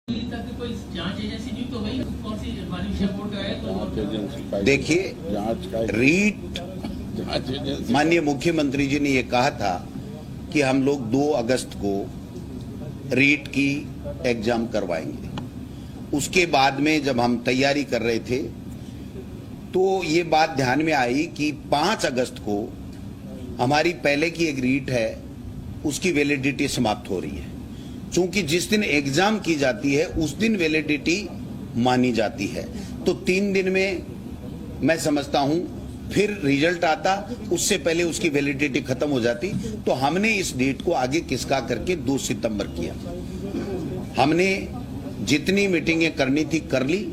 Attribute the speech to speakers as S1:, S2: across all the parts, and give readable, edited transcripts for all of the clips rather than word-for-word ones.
S1: कोई जांच एजेंसी नहीं तो वही कौन सी रिपोर्ट है?
S2: देखिए, रीट माननीय मुख्यमंत्री जी ने ये कहा था कि हम लोग 2 अगस्त को रीट की एग्जाम करवाएंगे। उसके बाद में जब हम तैयारी कर रहे थे तो ये बात ध्यान में आई कि 5 अगस्त को हमारी पहले की एक रीट है, उसकी वैलिडिटी समाप्त हो रही है। चूंकि जिस दिन एग्जाम की जाती है उस दिन वैलिडिटी मानी जाती है, तो 3 दिन में मैं समझता हूं फिर रिजल्ट आता, उससे पहले उसकी वैलिडिटी खत्म हो जाती। तो हमने इस डेट को आगे खिसका करके 2 सितंबर किया। हमने जितनी मीटिंगें करनी थी कर ली,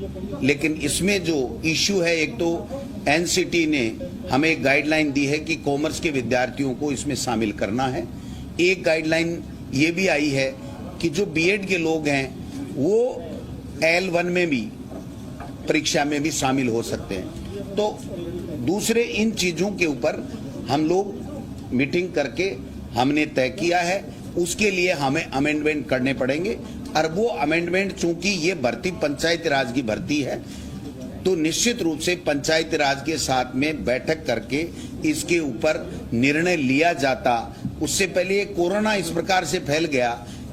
S2: लेकिन इसमें जो इश्यू है, एक तो एनसीटी ने हमें एक गाइडलाइन दी है कि कॉमर्स के विद्यार्थियों को इसमें शामिल करना है। एक गाइडलाइन ये भी आई है कि जो बीएड के लोग हैं वो L1 में भी परीक्षा में भी शामिल हो सकते हैं। तो दूसरे इन चीजों के ऊपर हम लोग मीटिंग करके हमने तय किया है, उसके लिए हमें अमेंडमेंट करने पड़ेंगे। और वो अमेंडमेंट, चूंकि ये भर्ती पंचायती राज की भर्ती है, तो निश्चित रूप से पंचायती राज के साथ में बैठक करके इसके ऊपर निर्णय लिया जाता। उससे पहले ये कोरोना इस प्रकार से फैल गया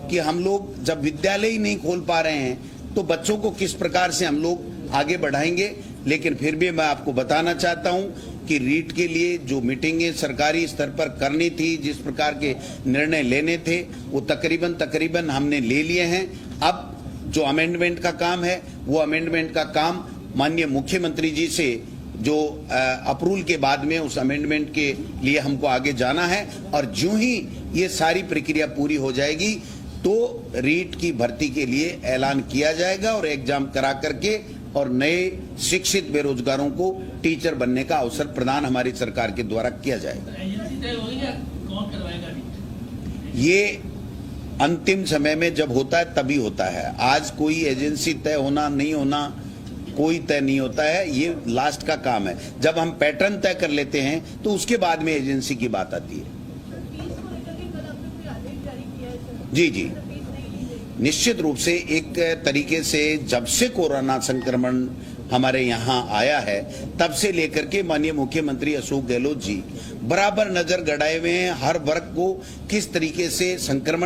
S2: कि हम लोग जब विद्यालय ही नहीं खोल पा रहे हैं तो बच्चों को किस प्रकार से हम लोग आगे बढ़ाएंगे। लेकिन फिर भी मैं आपको बताना चाहता हूं कि रीट के लिए जो मीटिंगें सरकारी स्तर पर करनी थी, जिस प्रकार के निर्णय लेने थे, वो तकरीबन हमने ले लिए हैं। अब जो अमेंडमेंट का काम है, वो अमेंडमेंट का काम माननीय मुख्यमंत्री जी से जो अप्रूवल के बाद में उस अमेंडमेंट के लिए हमको आगे जाना है। और जो ही ये सारी प्रक्रिया पूरी हो जाएगी तो रीट की भर्ती के लिए ऐलान किया जाएगा और एग्जाम करा करके और नए शिक्षित बेरोजगारों को टीचर बनने का अवसर प्रदान हमारी सरकार के द्वारा किया जाएगा।
S1: एजेंसी तय होगी या कौन करवाएगा रीट?
S2: ये अंतिम समय में जब होता है तभी होता है। आज कोई एजेंसी तय होना नहीं होना कोई तय नहीं होता है, ये लास्ट का काम है। जब हम पैटर्न तय कर लेते हैं तो उसके बाद में एजेंसी की बात आती है। जी, निश्चित रूप से एक तरीके से जब से कोरोना संक्रमण हमारे यहाँ आया है तब से लेकर के माननीय मुख्यमंत्री अशोक गहलोत जी बराबर नजर गड़ाए हुए हैं हर वर्ग को किस तरीके से संक्रमण